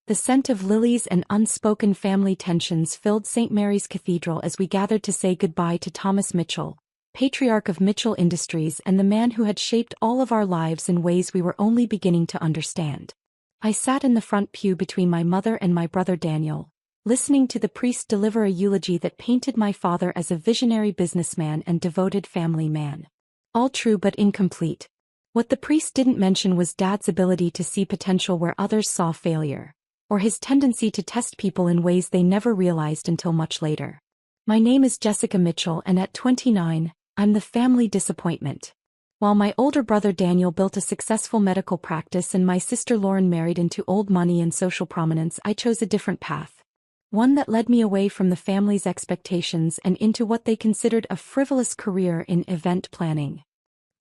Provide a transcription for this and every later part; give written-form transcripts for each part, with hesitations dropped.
The scent of lilies and unspoken family tensions filled St. Mary's Cathedral as we gathered to say goodbye to Thomas Mitchell, patriarch of Mitchell Industries and the man who had shaped all of our lives in ways we were only beginning to understand. I sat in the front pew between my mother and my brother Daniel, listening to the priest deliver a eulogy that painted my father as a visionary businessman and devoted family man. All true but incomplete. What the priest didn't mention was Dad's ability to see potential where others saw failure, or his tendency to test people in ways they never realized until much later. My name is Jessica Mitchell, and at 29, I'm the family disappointment. While my older brother Daniel built a successful medical practice and my sister Lauren married into old money and social prominence, I chose a different path. One that led me away from the family's expectations and into what they considered a frivolous career in event planning.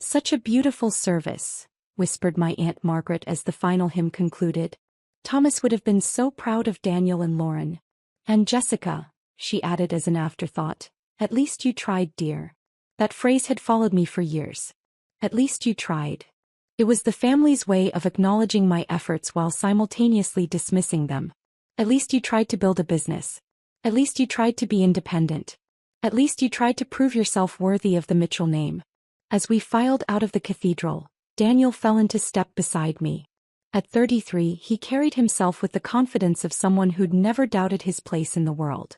"Such a beautiful service," whispered my Aunt Margaret as the final hymn concluded. "Thomas would have been so proud of Daniel and Lauren. And Jessica," she added as an afterthought, "at least you tried, dear." That phrase had followed me for years. At least you tried. It was the family's way of acknowledging my efforts while simultaneously dismissing them. At least you tried to build a business. At least you tried to be independent. At least you tried to prove yourself worthy of the Mitchell name. As we filed out of the cathedral, Daniel fell into step beside me. At 33, he carried himself with the confidence of someone who'd never doubted his place in the world.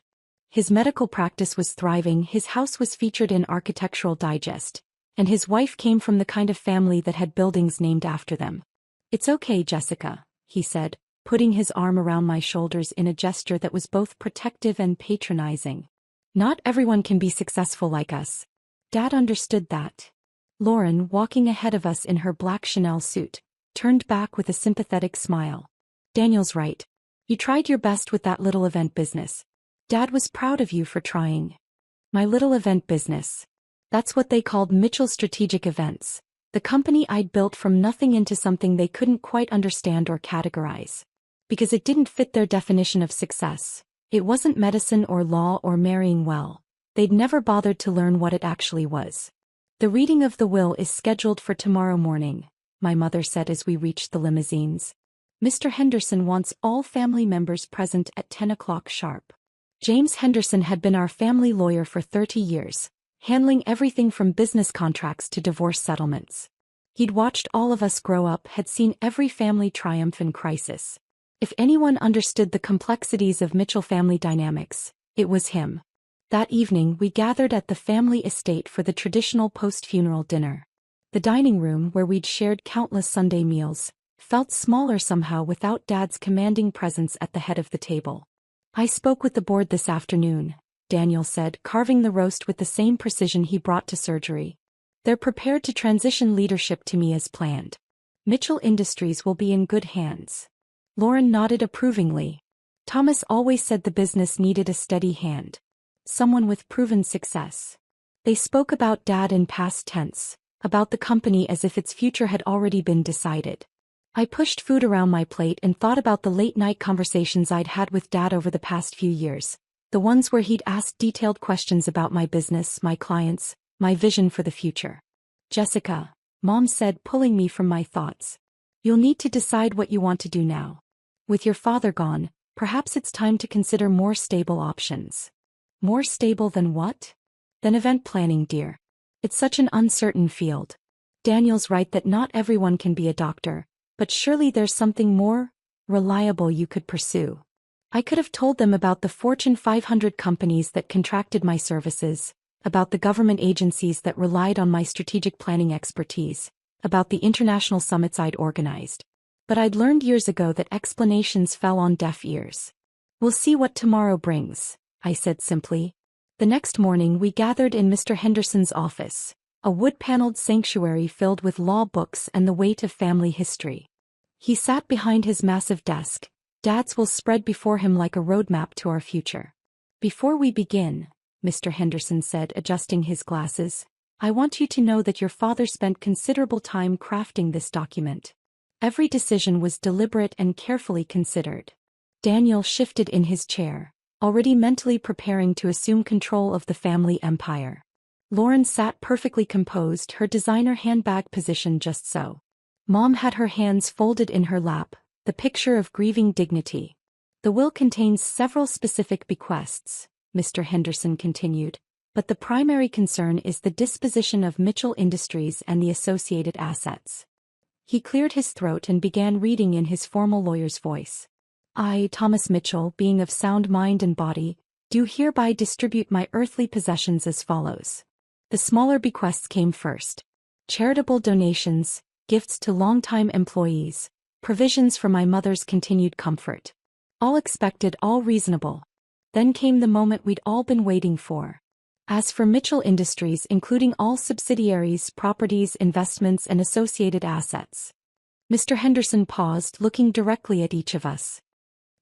His medical practice was thriving, his house was featured in Architectural Digest, and his wife came from the kind of family that had buildings named after them. "It's okay, Jessica," he said, putting his arm around my shoulders in a gesture that was both protective and patronizing. "Not everyone can be successful like us." Dad understood that. Lauren, walking ahead of us in her black Chanel suit, turned back with a sympathetic smile. "Daniel's right. You tried your best with that little event business. Dad was proud of you for trying." My little event business. That's what they called Mitchell Strategic Events, the company I'd built from nothing into something they couldn't quite understand or categorize. Because it didn't fit their definition of success. It wasn't medicine or law or marrying well. They'd never bothered to learn what it actually was. "The reading of the will is scheduled for tomorrow morning," my mother said as we reached the limousines. "Mr. Henderson wants all family members present at 10 o'clock sharp." James Henderson had been our family lawyer for 30 years, handling everything from business contracts to divorce settlements. He'd watched all of us grow up, had seen every family triumph and crisis. If anyone understood the complexities of Mitchell family dynamics, it was him. That evening we gathered at the family estate for the traditional post-funeral dinner. The dining room, where we'd shared countless Sunday meals, felt smaller somehow without Dad's commanding presence at the head of the table. "I spoke with the board this afternoon," Daniel said, carving the roast with the same precision he brought to surgery. "They're prepared to transition leadership to me as planned. Mitchell Industries will be in good hands." Lauren nodded approvingly. "Thomas always said the business needed a steady hand. Someone with proven success." They spoke about Dad in past tense, about the company as if its future had already been decided. I pushed food around my plate and thought about the late-night conversations I'd had with Dad over the past few years, the ones where he'd asked detailed questions about my business, my clients, my vision for the future. "Jessica," Mom said, pulling me from my thoughts, "you'll need to decide what you want to do now. With your father gone, perhaps it's time to consider more stable options." "More stable than what?" "Than event planning, dear. It's such an uncertain field. Daniel's right that not everyone can be a doctor, but surely there's something more reliable you could pursue." I could have told them about the Fortune 500 companies that contracted my services, about the government agencies that relied on my strategic planning expertise, about the international summits I'd organized. But I'd learned years ago that explanations fell on deaf ears. "We'll see what tomorrow brings," I said simply. The next morning we gathered in Mr. Henderson's office, a wood-paneled sanctuary filled with law books and the weight of family history. He sat behind his massive desk, Dad's will spread before him like a roadmap to our future. "Before we begin," Mr. Henderson said, adjusting his glasses, "I want you to know that your father spent considerable time crafting this document. Every decision was deliberate and carefully considered." Daniel shifted in his chair, already mentally preparing to assume control of the family empire. Lauren sat perfectly composed, her designer handbag positioned just so. Mom had her hands folded in her lap, the picture of grieving dignity. The will contains several specific bequests, Mr. Henderson continued, but the primary concern is the disposition of Mitchell Industries and the associated assets. He cleared his throat and began reading in his formal lawyer's voice. I, Thomas Mitchell, being of sound mind and body, do hereby distribute my earthly possessions as follows. The smaller bequests came first. Charitable donations, gifts to longtime employees, provisions for my mother's continued comfort. All expected, all reasonable. Then came the moment we'd all been waiting for. As for Mitchell Industries, including all subsidiaries, properties, investments, and associated assets. Mr. Henderson paused, looking directly at each of us.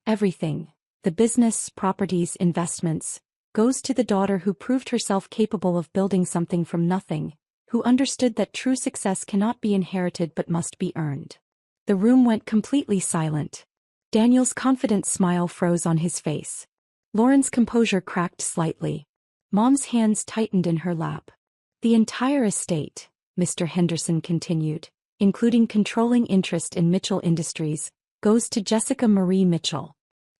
Everything, the business, properties, investments, goes to the daughter who proved herself capable of building something from nothing, who understood that true success cannot be inherited but must be earned. The room went completely silent. Daniel's confident smile froze on his face. Lauren's composure cracked slightly. Mom's hands tightened in her lap. The entire estate, Mr. Henderson continued, including controlling interest in Mitchell Industries, goes to Jessica Marie Mitchell.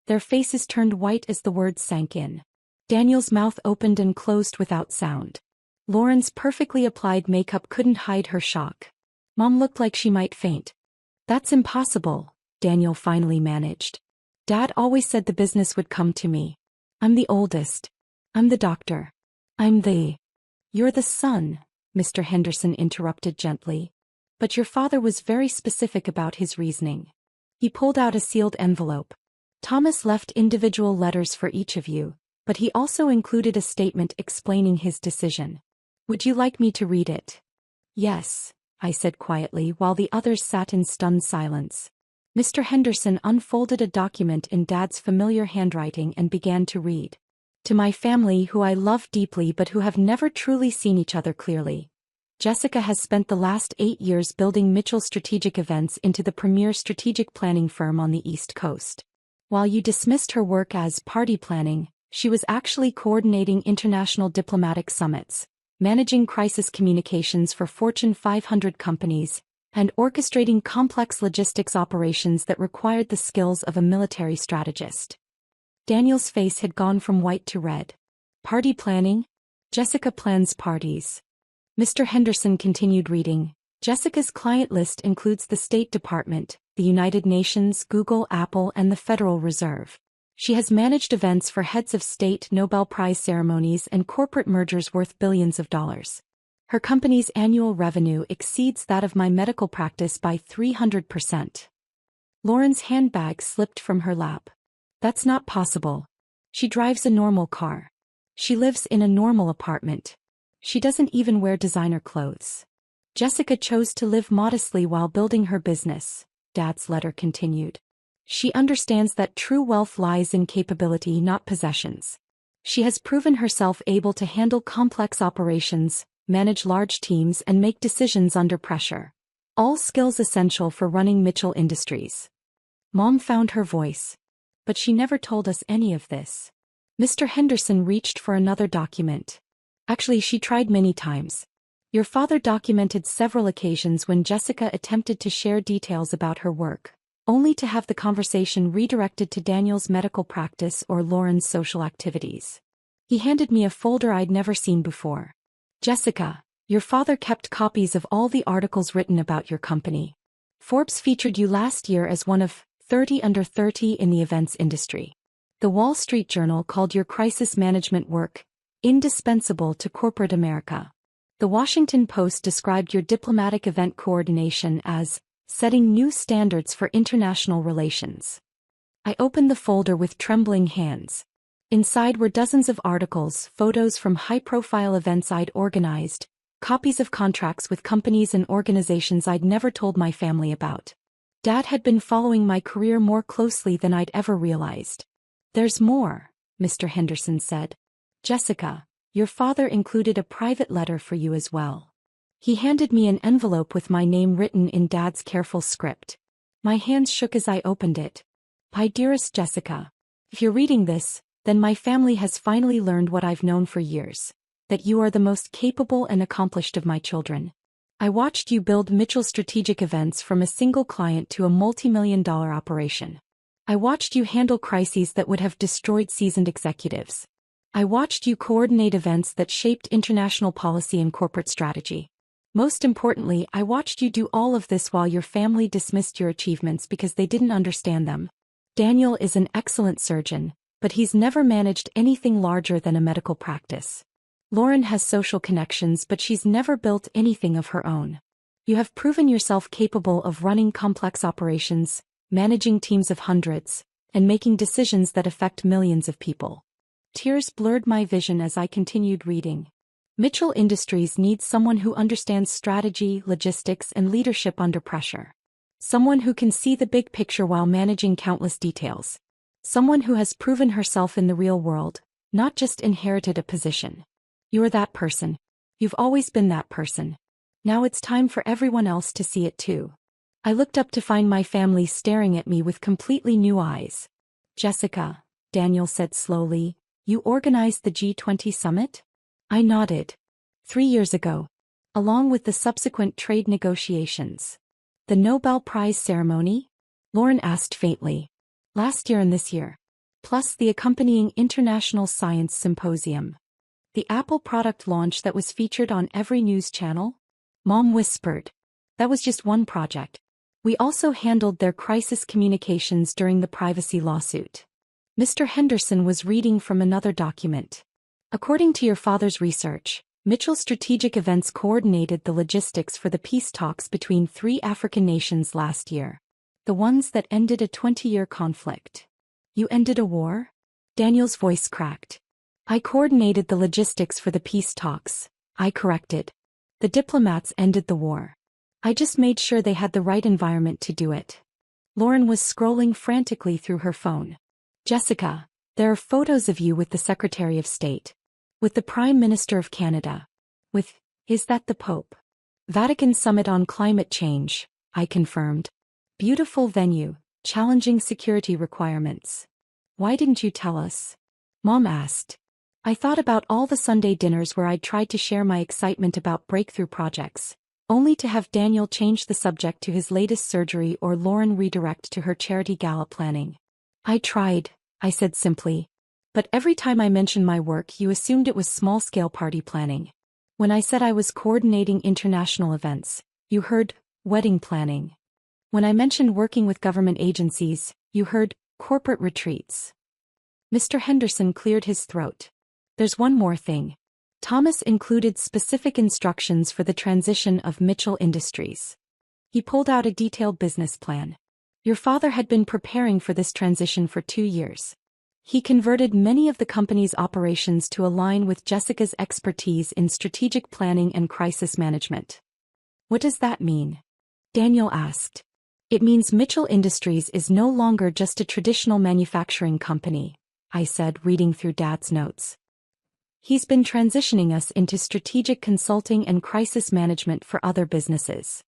Their faces turned white as the words sank in. Daniel's mouth opened and closed without sound. Lauren's perfectly applied makeup couldn't hide her shock. Mom looked like she might faint. That's impossible, Daniel finally managed. Dad always said the business would come to me. I'm the oldest. I'm the doctor. You're the son, Mr. Henderson interrupted gently. But your father was very specific about his reasoning. He pulled out a sealed envelope. Thomas left individual letters for each of you, but he also included a statement explaining his decision. Would you like me to read it? Yes, I said quietly while the others sat in stunned silence. Mr. Henderson unfolded a document in Dad's familiar handwriting and began to read. To my family, who I love deeply but who have never truly seen each other clearly. Jessica has spent the last 8 years building Mitchell Strategic Events into the premier strategic planning firm on the East Coast. While you dismissed her work as party planning, she was actually coordinating international diplomatic summits, managing crisis communications for Fortune 500 companies, and orchestrating complex logistics operations that required the skills of a military strategist. Daniel's face had gone from white to red. Party planning? Jessica plans parties. Mr. Henderson continued reading. Jessica's client list includes the State Department, the United Nations, Google, Apple, and the Federal Reserve. She has managed events for heads of state, Nobel Prize ceremonies, and corporate mergers worth billions of dollars. Her company's annual revenue exceeds that of my medical practice by 300%. Lauren's handbag slipped from her lap. That's not possible. She drives a normal car. She lives in a normal apartment. She doesn't even wear designer clothes. Jessica chose to live modestly while building her business, Dad's letter continued. She understands that true wealth lies in capability, not possessions. She has proven herself able to handle complex operations, manage large teams, and make decisions under pressure. All skills essential for running Mitchell Industries. Mom found her voice. But she never told us any of this. Mr. Henderson reached for another document. Actually, she tried many times. Your father documented several occasions when Jessica attempted to share details about her work, only to have the conversation redirected to Daniel's medical practice or Lauren's social activities. He handed me a folder I'd never seen before. Jessica, your father kept copies of all the articles written about your company. Forbes featured you last year as one of 30 under 30 in the events industry. The Wall Street Journal called your crisis management work indispensable to corporate America. The Washington Post described your diplomatic event coordination as setting new standards for international relations. I opened the folder with trembling hands. Inside were dozens of articles, photos from high-profile events I'd organized, copies of contracts with companies and organizations I'd never told my family about. Dad had been following my career more closely than I'd ever realized. There's more, Mr. Henderson said. Jessica, your father included a private letter for you as well. He handed me an envelope with my name written in Dad's careful script. My hands shook as I opened it. My dearest Jessica, if you're reading this, then my family has finally learned what I've known for years, that you are the most capable and accomplished of my children. I watched you build Mitchell Strategic Events from a single client to a multi-million-dollar operation. I watched you handle crises that would have destroyed seasoned executives. I watched you coordinate events that shaped international policy and corporate strategy. Most importantly, I watched you do all of this while your family dismissed your achievements because they didn't understand them. Daniel is an excellent surgeon, but he's never managed anything larger than a medical practice. Lauren has social connections, but she's never built anything of her own. You have proven yourself capable of running complex operations, managing teams of hundreds, and making decisions that affect millions of people. Tears blurred my vision as I continued reading. Mitchell Industries needs someone who understands strategy, logistics, and leadership under pressure. Someone who can see the big picture while managing countless details. Someone who has proven herself in the real world, not just inherited a position. You're that person. You've always been that person. Now it's time for everyone else to see it too. I looked up to find my family staring at me with completely new eyes. Jessica, Daniel said slowly, you organized the G20 summit? I nodded. 3 years ago. Along with the subsequent trade negotiations. The Nobel Prize ceremony? Lauren asked faintly. Last year and this year. Plus the accompanying International Science Symposium. The Apple product launch that was featured on every news channel? Mom whispered. That was just one project. We also handled their crisis communications during the privacy lawsuit. Mr. Henderson was reading from another document. According to your father's research, Mitchell Strategic Events coordinated the logistics for the peace talks between 3 African nations last year. The ones that ended a 20-year conflict. You ended a war? Daniel's voice cracked. I coordinated the logistics for the peace talks, I corrected. The diplomats ended the war. I just made sure they had the right environment to do it. Lauren was scrolling frantically through her phone. Jessica, there are photos of you with the Secretary of State. With the Prime Minister of Canada. Is that the Pope? Vatican Summit on Climate Change, I confirmed. Beautiful venue, challenging security requirements. Why didn't you tell us? Mom asked. I thought about all the Sunday dinners where I'd tried to share my excitement about breakthrough projects, only to have Daniel change the subject to his latest surgery or Lauren redirect to her charity gala planning. I tried, I said simply. But every time I mentioned my work, you assumed it was small-scale party planning. When I said I was coordinating international events, you heard wedding planning. When I mentioned working with government agencies, you heard corporate retreats. Mr. Henderson cleared his throat. There's one more thing. Thomas included specific instructions for the transition of Mitchell Industries. He pulled out a detailed business plan. Your father had been preparing for this transition for 2 years. He converted many of the company's operations to align with Jessica's expertise in strategic planning and crisis management. What does that mean? Daniel asked. It means Mitchell Industries is no longer just a traditional manufacturing company, I said, reading through Dad's notes. He's been transitioning us into strategic consulting and crisis management for other businesses.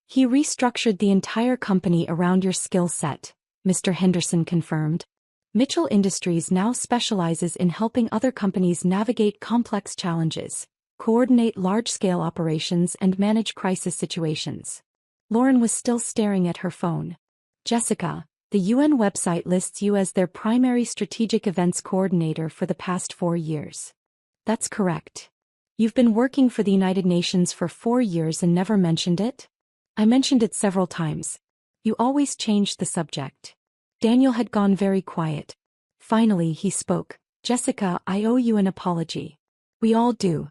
He restructured the entire company around your skill set, Mr. Henderson confirmed. Mitchell Industries now specializes in helping other companies navigate complex challenges, coordinate large-scale operations and manage crisis situations. Lauren was still staring at her phone. Jessica, the UN website lists you as their primary strategic events coordinator for the past 4 years. That's correct. You've been working for the United Nations for 4 years and never mentioned it? I mentioned it several times. You always changed the subject. Daniel had gone very quiet. Finally he spoke. Jessica, I owe you an apology. We all do.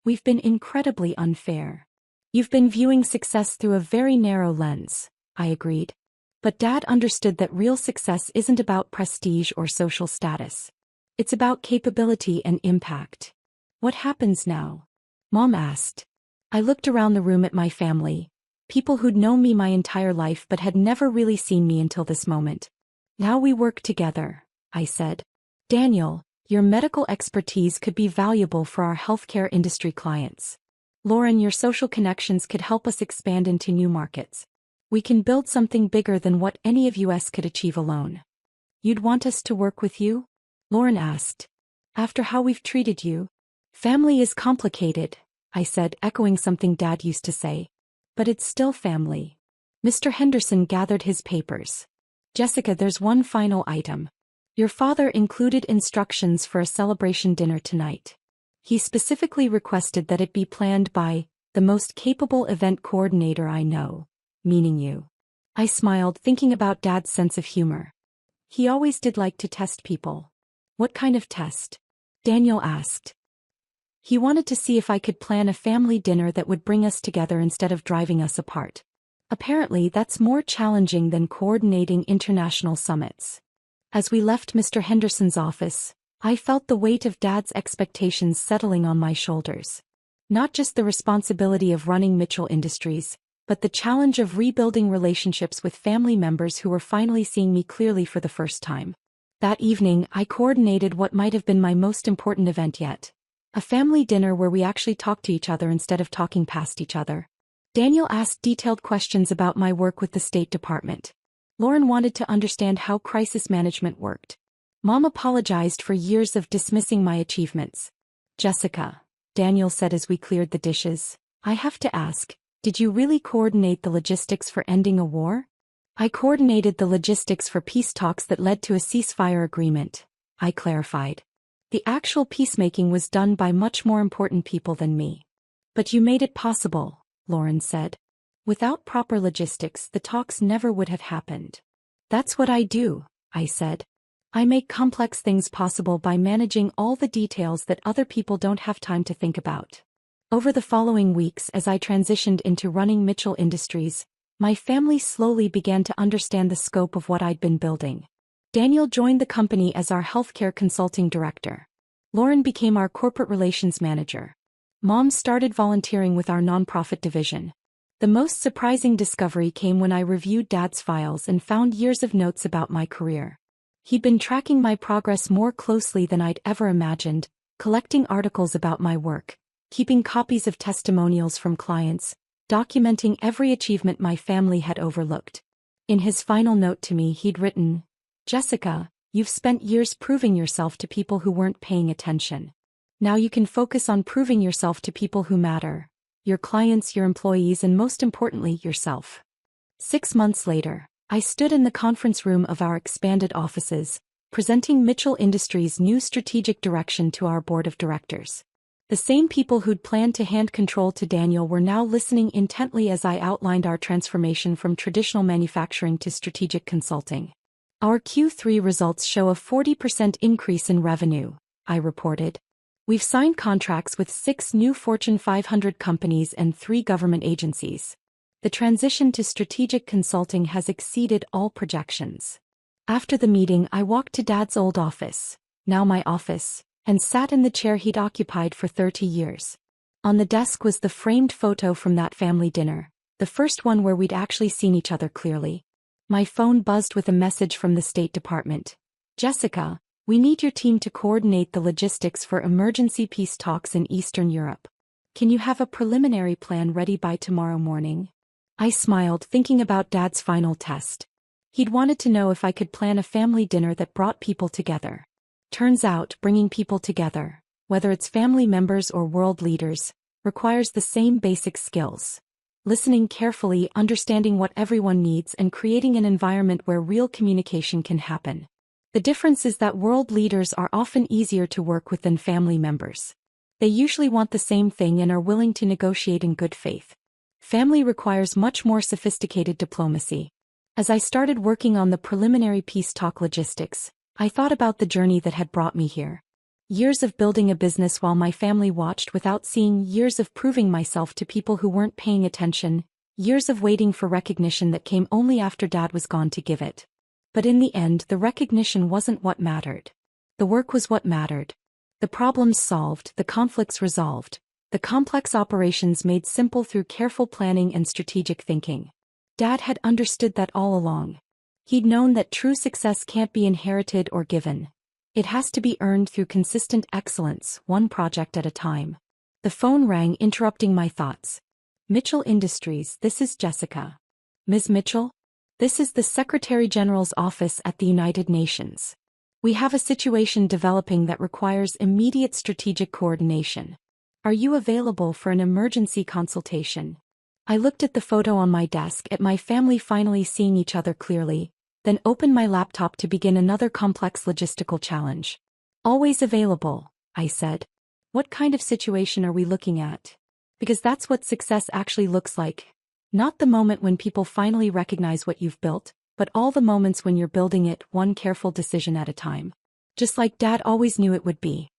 We've been incredibly unfair. You've been viewing success through a very narrow lens, I agreed. But Dad understood that real success isn't about prestige or social status. It's about capability and impact. What happens now? Mom asked. I looked around the room at my family, people who'd known me my entire life but had never really seen me until this moment. Now we work together, I said. Daniel, your medical expertise could be valuable for our healthcare industry clients. Lauren, your social connections could help us expand into new markets. We can build something bigger than what any of us could achieve alone. You'd want us to work with you? Lauren asked. After how we've treated you? Family is complicated, I said, echoing something Dad used to say. But it's still family. Mr. Henderson gathered his papers. Jessica, there's one final item. Your father included instructions for a celebration dinner tonight. He specifically requested that it be planned by the most capable event coordinator I know, meaning you. I smiled, thinking about Dad's sense of humor. He always did like to test people. What kind of test? Daniel asked. He wanted to see if I could plan a family dinner that would bring us together instead of driving us apart. Apparently, that's more challenging than coordinating international summits. As we left Mr. Henderson's office, I felt the weight of Dad's expectations settling on my shoulders. Not just the responsibility of running Mitchell Industries, but the challenge of rebuilding relationships with family members who were finally seeing me clearly for the first time. That evening, I coordinated what might have been my most important event yet. A family dinner where we actually talked to each other instead of talking past each other. Daniel asked detailed questions about my work with the State Department. Lauren wanted to understand how crisis management worked. Mom apologized for years of dismissing my achievements. Jessica, Daniel said as we cleared the dishes, I have to ask, did you really coordinate the logistics for ending a war? I coordinated the logistics for peace talks that led to a ceasefire agreement, I clarified. The actual peacemaking was done by much more important people than me. But you made it possible, Lauren said. Without proper logistics, the talks never would have happened. That's what I do, I said. I make complex things possible by managing all the details that other people don't have time to think about. Over the following weeks, as I transitioned into running Mitchell Industries, my family slowly began to understand the scope of what I'd been building. Daniel joined the company as our healthcare consulting director. Lauren became our corporate relations manager. Mom started volunteering with our nonprofit division. The most surprising discovery came when I reviewed Dad's files and found years of notes about my career. He'd been tracking my progress more closely than I'd ever imagined, collecting articles about my work, keeping copies of testimonials from clients, documenting every achievement my family had overlooked. In his final note to me, he'd written, Jessica, you've spent years proving yourself to people who weren't paying attention. Now you can focus on proving yourself to people who matter, your clients, your employees, and most importantly, yourself. 6 months later, I stood in the conference room of our expanded offices, presenting Mitchell Industries' new strategic direction to our board of directors. The same people who'd planned to hand control to Daniel were now listening intently as I outlined our transformation from traditional manufacturing to strategic consulting. Our Q3 results show a 40% increase in revenue, I reported. We've signed contracts with 6 new Fortune 500 companies and 3 government agencies. The transition to strategic consulting has exceeded all projections. After the meeting, I walked to Dad's old office, now my office, and sat in the chair he'd occupied for 30 years. On the desk was the framed photo from that family dinner, the first one where we'd actually seen each other clearly. My phone buzzed with a message from the State Department. Jessica, we need your team to coordinate the logistics for emergency peace talks in Eastern Europe. Can you have a preliminary plan ready by tomorrow morning? I smiled, thinking about Dad's final test. He'd wanted to know if I could plan a family dinner that brought people together. Turns out, bringing people together, whether it's family members or world leaders, requires the same basic skills. Listening carefully, understanding what everyone needs, and creating an environment where real communication can happen. The difference is that world leaders are often easier to work with than family members. They usually want the same thing and are willing to negotiate in good faith. Family requires much more sophisticated diplomacy. As I started working on the preliminary peace talk logistics, I thought about the journey that had brought me here. Years of building a business while my family watched without seeing, years of proving myself to people who weren't paying attention, years of waiting for recognition that came only after Dad was gone to give it. But in the end, the recognition wasn't what mattered. The work was what mattered. The problems solved, the conflicts resolved, the complex operations made simple through careful planning and strategic thinking. Dad had understood that all along. He'd known that true success can't be inherited or given. It has to be earned through consistent excellence, one project at a time. The phone rang, interrupting my thoughts. Mitchell Industries, this is Jessica. Ms. Mitchell? This is the Secretary General's office at the United Nations. We have a situation developing that requires immediate strategic coordination. Are you available for an emergency consultation? I looked at the photo on my desk, at my family finally seeing each other clearly, then opened my laptop to begin another complex logistical challenge. Always available, I said. What kind of situation are we looking at? Because that's what success actually looks like. Not the moment when people finally recognize what you've built, but all the moments when you're building it one careful decision at a time. Just like Dad always knew it would be.